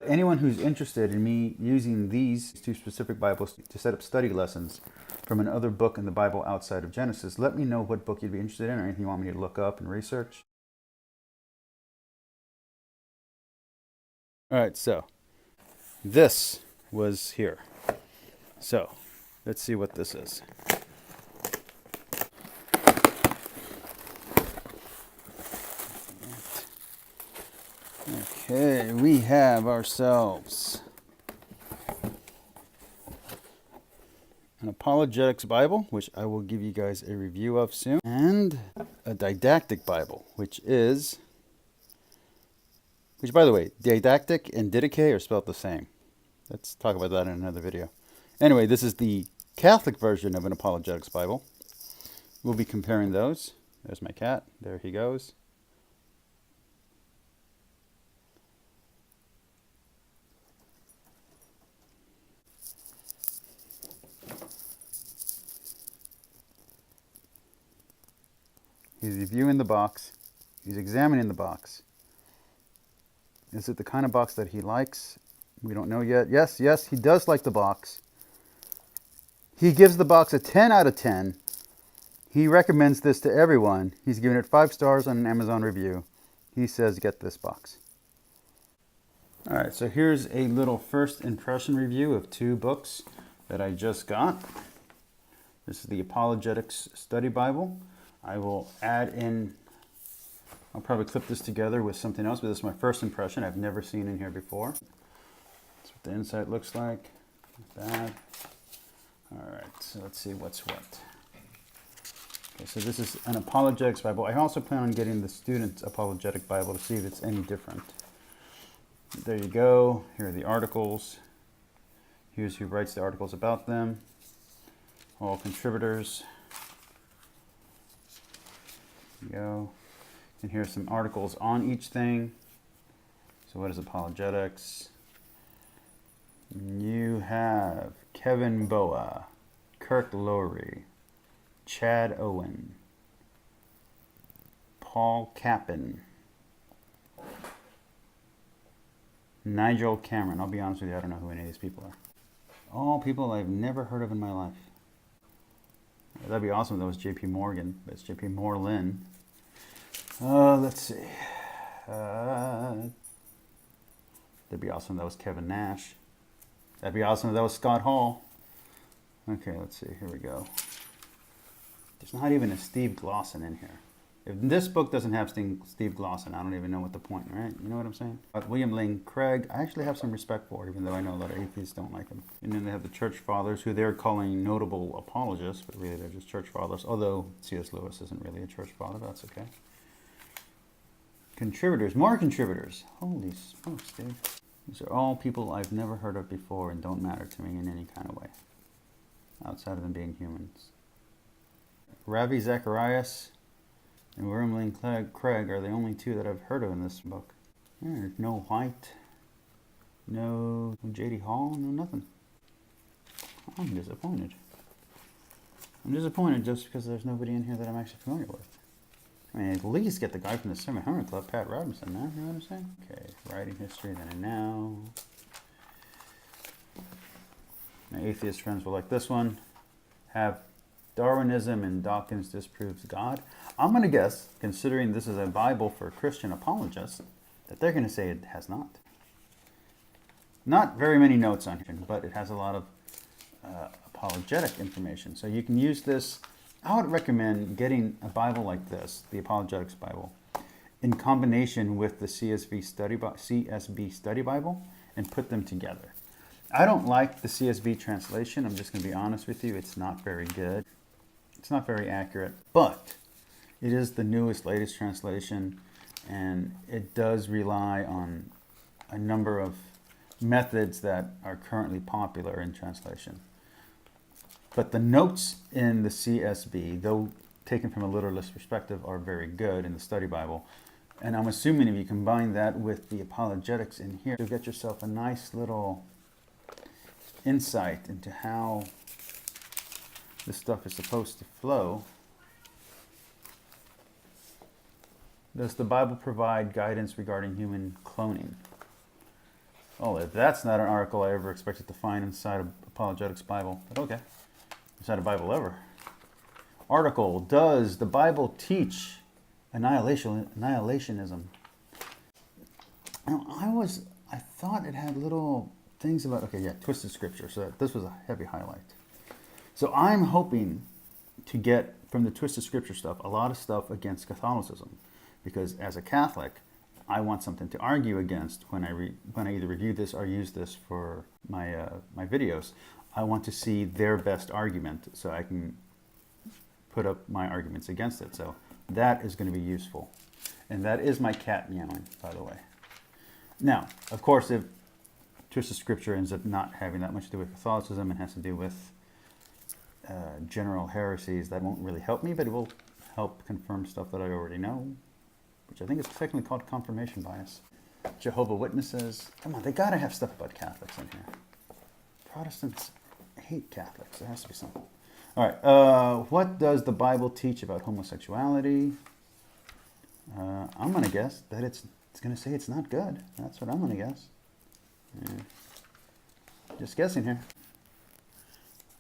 Anyone who's interested in me using these two specific Bibles to set up study lessons from another book in the Bible outside of Genesis, let me know what book you'd be interested in or anything you want me to look up and research. All right, so this was here. So let's see what this is. Okay, we have ourselves an Apologetics Bible, which I will give you guys a review of soon, and a Didactic Bible, which, by the way, Didactic and Didache are spelled the same. Let's talk about that in another video. Anyway, this is the Catholic version of an Apologetics Bible. We'll be comparing those. There's my cat. There he goes. He's reviewing the box. He's examining the box. Is it the kind of box that he likes? We don't know yet. Yes, he does like the box. He gives the box a 10 out of 10. He recommends this to everyone. He's given it 5 stars on an Amazon review. He says get this box. All right, so here's a little first impression review of 2 books that I just got. This is the Apologetics Study Bible. I will add in, I'll probably clip this together with something else, but this is my first impression. I've never seen in here before. That's what the inside looks like. Like that. All right, so let's see what's what. Okay, so this is an Apologetics Bible. I also plan on getting the Student's Apologetic Bible to see if it's any different. There you go. Here are the articles. Here's who writes the articles about them. All contributors. There you go. And here's some articles on each thing. So what is apologetics? You have Kevin Boa, Kirk Lowry, Chad Owen, Paul Capin, Nigel Cameron. I'll be honest with you, I don't know who any of these people are. All people I've never heard of in my life. That'd be awesome if that was J.P. Morgan, but it's J.P. Moreland. Let's see. That'd be awesome if that was Kevin Nash. That'd be awesome if that was Scott Hall. Okay, let's see. Here we go. There's not even a Steve Glosson in here. If this book doesn't have Steve Glosson, I don't even know what the point, right? You know what I'm saying? But William Lane Craig, I actually have some respect for, even though I know a lot of atheists don't like him. And then they have the Church Fathers, who they're calling notable apologists, but really they're just Church Fathers, although C.S. Lewis isn't really a Church Father, but that's okay. Contributors, more contributors. Holy smokes, dude. These are all people I've never heard of before and don't matter to me in any kind of way, outside of them being humans. Ravi Zacharias and William Lane Craig are the only 2 that I've heard of in this book. There's no White, no J.D. Hall, no nothing. I'm disappointed. I'm disappointed just because there's nobody in here that I'm actually familiar with. I mean, at least get the guy from the Sermon Hummer Club, Pat Robinson, now, you know what I'm saying? Okay, writing history, then and now. My atheist friends will like this one. Have Darwinism and Dawkins disproves God. I'm going to guess, considering this is a Bible for Christian apologists, that they're going to say it has not. Not very many notes on here, but it has a lot of apologetic information. So you can use this. I would recommend getting a Bible like this, the Apologetics Bible, in combination with the CSB Study Bible, and put them together. I don't like the CSB translation. I'm just going to be honest with you. It's not very good. It's not very accurate, but it is the newest, latest translation, and it does rely on a number of methods that are currently popular in translation. But the notes in the CSB, though taken from a literalist perspective, are very good in the Study Bible. And I'm assuming if you combine that with the apologetics in here, you'll get yourself a nice little insight into how this stuff is supposed to flow. Does the Bible provide guidance regarding human cloning? Oh, that's not an article I ever expected to find inside of Apologetics Bible, but okay. Inside a Bible ever. Article, does the Bible teach annihilationism? Now, I thought it had little things about, okay, yeah, twisted scripture. So this was a heavy highlight. So I'm hoping to get from the twisted scripture stuff a lot of stuff against Catholicism, because as a Catholic, I want something to argue against when I either review this or use this for my my videos. I want to see their best argument so I can put up my arguments against it. So that is going to be useful, and that is my cat meowing, by the way. Now, of course, if twisted scripture ends up not having that much to do with Catholicism and has to do with general heresies, that won't really help me, but it will help confirm stuff that I already know, which I think is technically called confirmation bias. Jehovah's Witnesses. Come on, they gotta have stuff about Catholics in here. Protestants hate Catholics. There has to be something. All right. What does the Bible teach about homosexuality? I'm gonna guess that it's gonna say it's not good. That's what I'm gonna guess. Yeah. Just guessing here.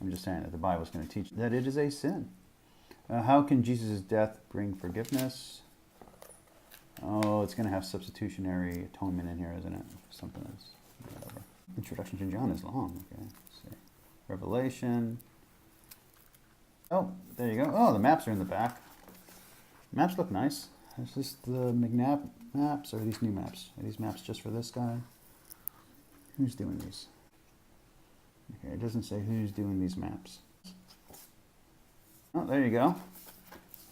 I'm just saying that the Bible is going to teach that it is a sin. How can Jesus' death bring forgiveness? Oh, it's going to have substitutionary atonement in here, isn't it? Something else. Whatever. Introduction to John is long. Okay. Let's see. Revelation. Oh, there you go. Oh, the maps are in the back. Maps look nice. Is this the McNabb maps, or are these new maps? Are these maps just for this guy? Who's doing these? Okay, it doesn't say who's doing these maps. Oh, there you go.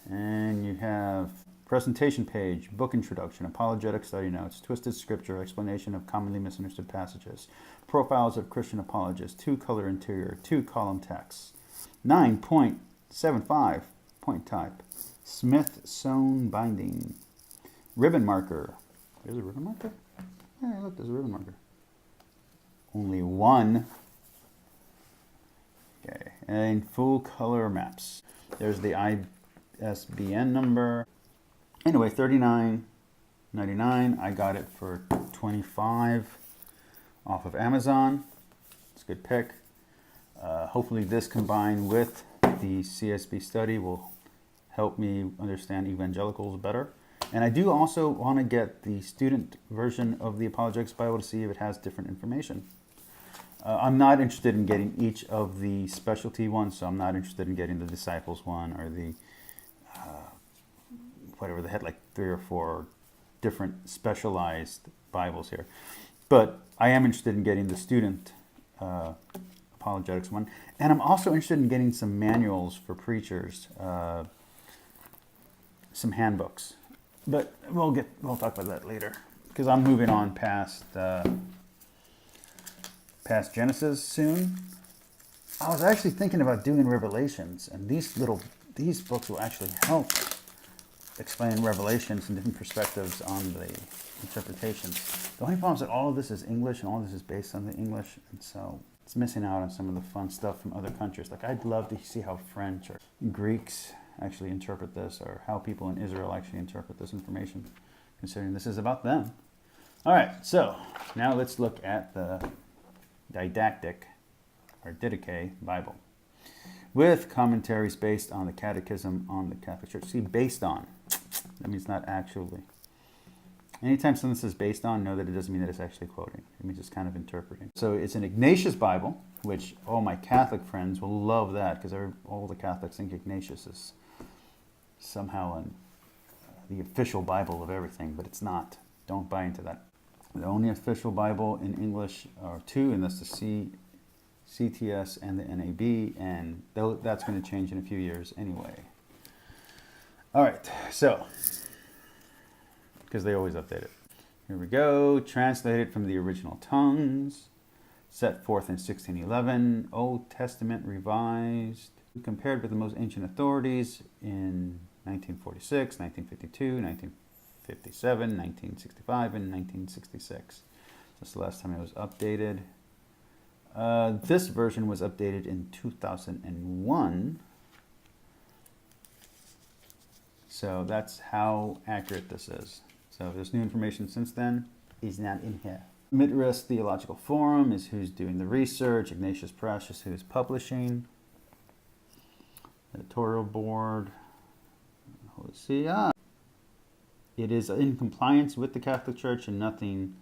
And you have presentation page, book introduction, apologetic study notes, twisted scripture, explanation of commonly misunderstood passages, profiles of Christian apologists, 2-color interior, 2-column text, 9.75 point type, Smith sewn binding, ribbon marker. There's a ribbon marker? Hey, look, there's a ribbon marker. Only one. Okay, and full color maps. There's the ISBN number. Anyway, $39.99. I got it for $25 off of Amazon. It's a good pick. Hopefully this combined with the CSB study will help me understand evangelicals better. And I do also want to get the student version of the Apologetics Bible to see if it has different information. I'm not interested in getting each of the specialty ones, so I'm not interested in getting the Disciples one or the, whatever, they had like 3 or 4 different specialized Bibles here. But I am interested in getting the student apologetics one. And I'm also interested in getting some manuals for preachers, some handbooks. But we'll talk about that later, because I'm moving on past Genesis soon. I was actually thinking about doing Revelations, and these books will actually help explain Revelations and different perspectives on the interpretations. The only problem is that all of this is English, and all of this is based on the English, and so it's missing out on some of the fun stuff from other countries. Like, I'd love to see how French or Greeks actually interpret this, or how people in Israel actually interpret this information, considering this is about them. All right, so now let's look at the Didactic, or Didache Bible, with commentaries based on the Catechism on the Catholic Church. See, based on, that means not actually. Anytime something says based on, know that it doesn't mean that it's actually quoting. It means it's kind of interpreting. So it's an Ignatius Bible, which all my Catholic friends will love that, because all the Catholics think Ignatius is somehow the official Bible of everything, but it's not. Don't buy into that. The only official Bible in English are 2, and that's the CTS and the NAB, and that's going to change in a few years anyway. All right, so, because they always update it. Here we go. Translated from the original tongues, set forth in 1611, Old Testament revised, compared with the most ancient authorities in 1946, 1952, 1957, 1965, and 1966. That's the last time it was updated. This version was updated in 2001. So that's how accurate this is. So if there's new information since then, is not in here. Midwest Theological Forum is who's doing the research. Ignatius Press is who's publishing. Editorial board. Let's see. It is in compliance with the Catholic Church, and nothing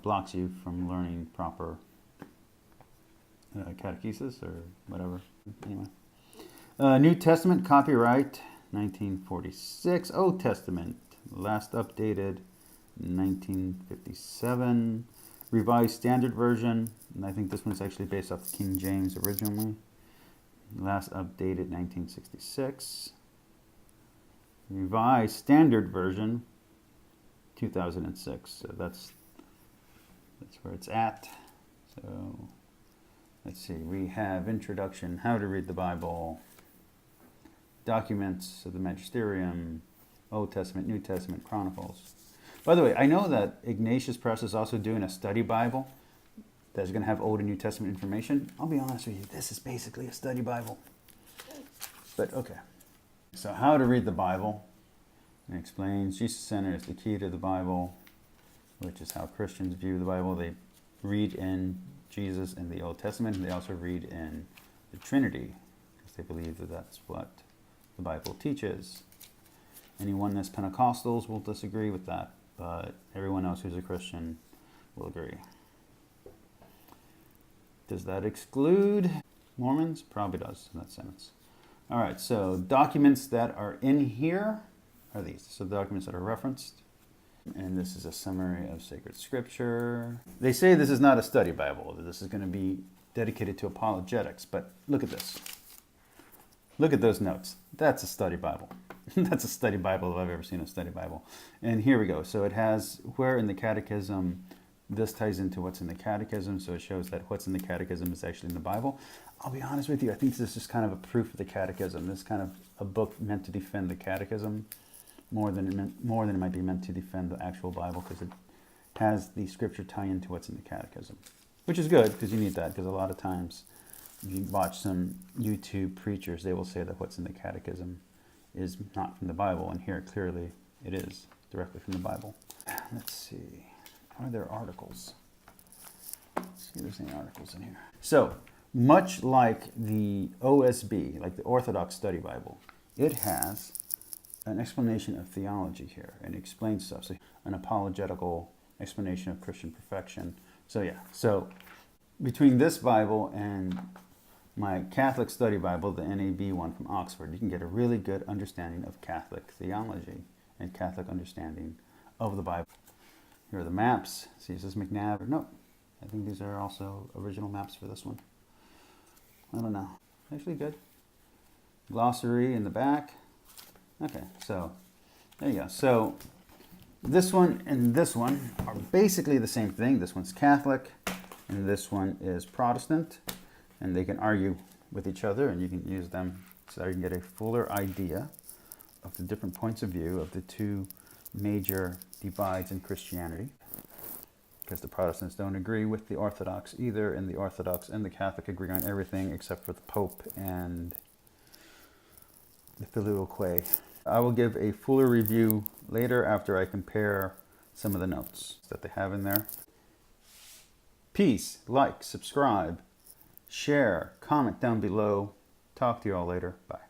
blocks you from learning proper catechesis or whatever. Anyway. New Testament, copyright 1946. Old Testament, last updated 1957. Revised Standard Version, and I think this one's actually based off King James originally. Last updated 1966. Revised Standard Version 2006. So that's where it's at. So let's see. We have Introduction, How to Read the Bible, Documents of the Magisterium, Old Testament, New Testament, Chronicles. By the way, I know that Ignatius Press is also doing a study Bible that's going to have Old and New Testament information. I'll be honest with you, this is basically a study Bible. But okay. So how to read the Bible. It explains Jesus-centered is the key to the Bible, which is how Christians view the Bible. They read in Jesus in the Old Testament, and they also read in the Trinity, because they believe that that's what the Bible teaches. Any oneness Pentecostals will disagree with that, but everyone else who's a Christian will agree. Does that exclude Mormons? Probably does in that sentence. All right, so documents that are in here are these. So the documents that are referenced. And this is a summary of sacred scripture. They say this is not a study Bible, that this is going to be dedicated to apologetics, but look at this. Look at those notes. That's a study Bible. That's a study Bible if I've ever seen a study Bible. And here we go. So it has where in the catechism, this ties into what's in the catechism. So it shows that what's in the catechism is actually in the Bible. I'll be honest with you, I think this is kind of a proof of the catechism. This is kind of a book meant to defend the catechism more than it might be meant to defend the actual Bible, because it has the scripture tie into what's in the catechism. Which is good, because you need that, because a lot of times if you watch some YouTube preachers, they will say that what's in the catechism is not from the Bible, and here clearly it is directly from the Bible. Let's see, are there articles? Let's see if there's any articles in here. So, much like the OSB, like the Orthodox Study Bible, it has an explanation of theology here, and it explains stuff. So, an apologetical explanation of Christian perfection. So yeah, so between this Bible and my Catholic Study Bible, the NAB one from Oxford, you can get a really good understanding of Catholic theology and Catholic understanding of the Bible. Here are the maps. See, is this McNabb? No, I think these are also original maps for this one. I don't know. Actually good. Glossary in the back. Okay, so there you go. So this one and this one are basically the same thing. This one's Catholic and this one is Protestant. And they can argue with each other, and you can use them so you can get a fuller idea of the different points of view of the two major divides in Christianity. Because the Protestants don't agree with the Orthodox either, and the Orthodox and the Catholic agree on everything except for the Pope and the Filioque. I will give a fuller review later after I compare some of the notes that they have in there. Peace, like, subscribe, share, comment down below. Talk to you all later. Bye.